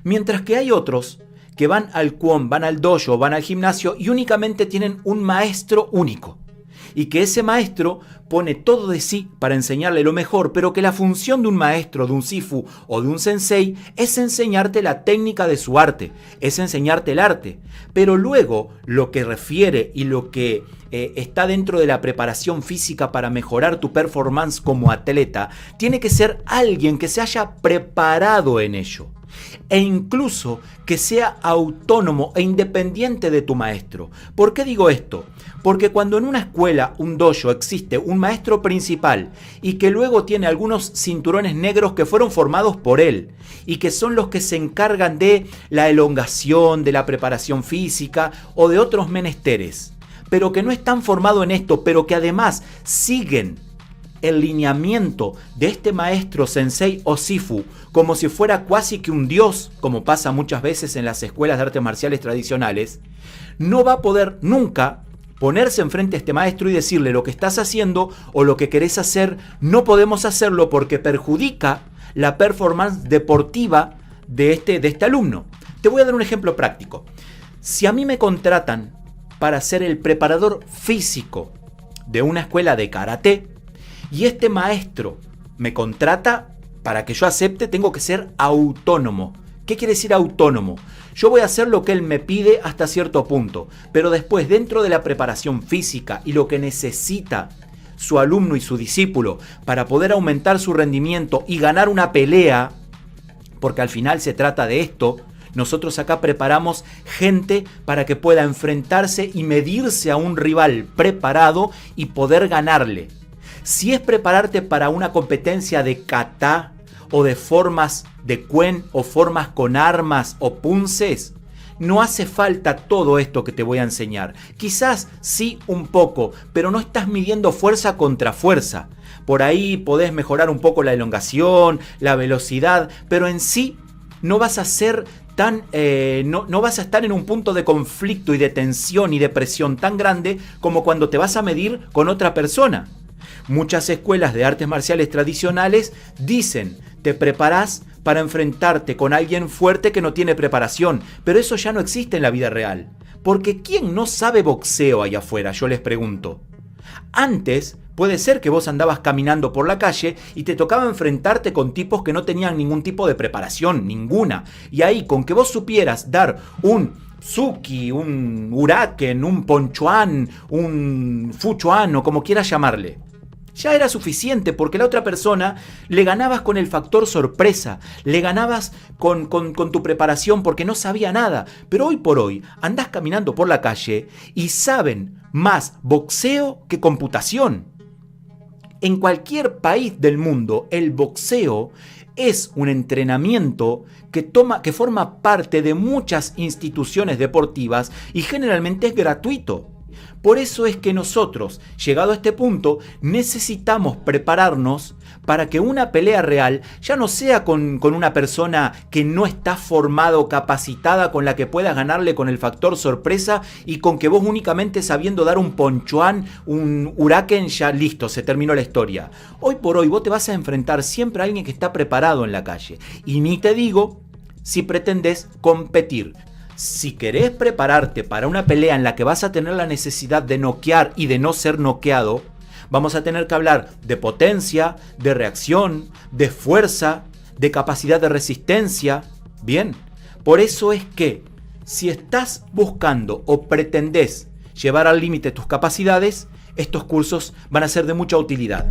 Mientras que hay otros que van al Kwon, van al dojo, van al gimnasio y únicamente tienen un maestro único. Y que ese maestro pone todo de sí para enseñarle lo mejor, pero que la función de un maestro, de un sifu o de un sensei es enseñarte la técnica de su arte, es enseñarte el arte. Pero luego lo que refiere y lo que está dentro de la preparación física para mejorar tu performance como atleta, tiene que ser alguien que se haya preparado en ello. E incluso que sea autónomo e independiente de tu maestro. ¿Por qué digo esto? Porque cuando en una escuela, un dojo, existe un maestro principal y que luego tiene algunos cinturones negros que fueron formados por él y que son los que se encargan de la elongación, de la preparación física o de otros menesteres, pero que no están formados en esto, pero que además siguen el lineamiento de este maestro sensei o sifu como si fuera cuasi que un dios, como pasa muchas veces en las escuelas de artes marciales tradicionales, no va a poder nunca ponerse enfrente a este maestro y decirle lo que estás haciendo o lo que querés hacer, no podemos hacerlo porque perjudica la performance deportiva de este alumno. Te voy a dar un ejemplo práctico. Si a mí me contratan para ser el preparador físico de una escuela de karate, y este maestro me contrata, para que yo acepte tengo que ser autónomo. ¿Qué quiere decir autónomo? Yo voy a hacer lo que él me pide hasta cierto punto, pero después dentro de la preparación física y lo que necesita su alumno y su discípulo para poder aumentar su rendimiento y ganar una pelea, porque al final se trata de esto, nosotros acá preparamos gente para que pueda enfrentarse y medirse a un rival preparado y poder ganarle. Si es prepararte para una competencia de kata o de formas de kuen o formas con armas o punces, no hace falta todo esto que te voy a enseñar. Quizás sí un poco, pero no estás midiendo fuerza contra fuerza. Por ahí podés mejorar un poco la elongación, la velocidad, pero en sí no vas a ser no vas a estar en un punto de conflicto y de tensión y de presión tan grande como cuando te vas a medir con otra persona. Muchas escuelas de artes marciales tradicionales dicen, te preparás para enfrentarte con alguien fuerte que no tiene preparación, pero eso ya no existe en la vida real. Porque ¿quién no sabe boxeo allá afuera? Yo les pregunto. Antes puede ser que vos andabas caminando por la calle y te tocaba enfrentarte con tipos que no tenían ningún tipo de preparación, ninguna. Y ahí con que vos supieras dar un Tsuki, un Uraken, un Ponchuan, un Fuchuan o como quieras llamarle, ya era suficiente porque la otra persona le ganabas con el factor sorpresa, le ganabas con tu preparación porque no sabía nada. Pero hoy por hoy andás caminando por la calle y saben más boxeo que computación. En cualquier país del mundo el boxeo es un entrenamiento que forma parte de muchas instituciones deportivas y generalmente es gratuito. Por eso es que nosotros, llegado a este punto, necesitamos prepararnos para que una pelea real ya no sea con una persona que no está formada o capacitada, con la que puedas ganarle con el factor sorpresa y con que vos únicamente sabiendo dar un ponchuan, un uraken, ya listo, se terminó la historia. Hoy por hoy vos te vas a enfrentar siempre a alguien que está preparado en la calle. Y ni te digo si pretendés competir. Si querés prepararte para una pelea en la que vas a tener la necesidad de noquear y de no ser noqueado, vamos a tener que hablar de potencia, de reacción, de fuerza, de capacidad de resistencia. Bien, por eso es que si estás buscando o pretendés llevar al límite tus capacidades, estos cursos van a ser de mucha utilidad.